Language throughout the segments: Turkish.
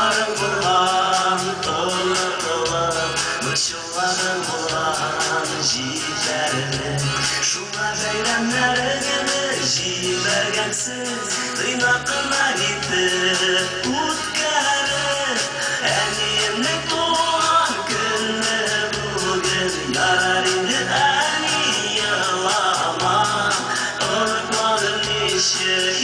Şuların bulan ılık Şuların bulan jilerini Şuna beylemlerini jilergensiz Dıynakına gitti utkarı Enimlik doğan günü bugün Yararını eni yılama Unutmadım işi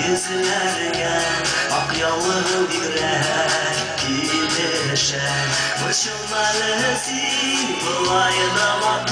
Yüzlerine ak yavru birer gideşer Başımları sil bulayı damat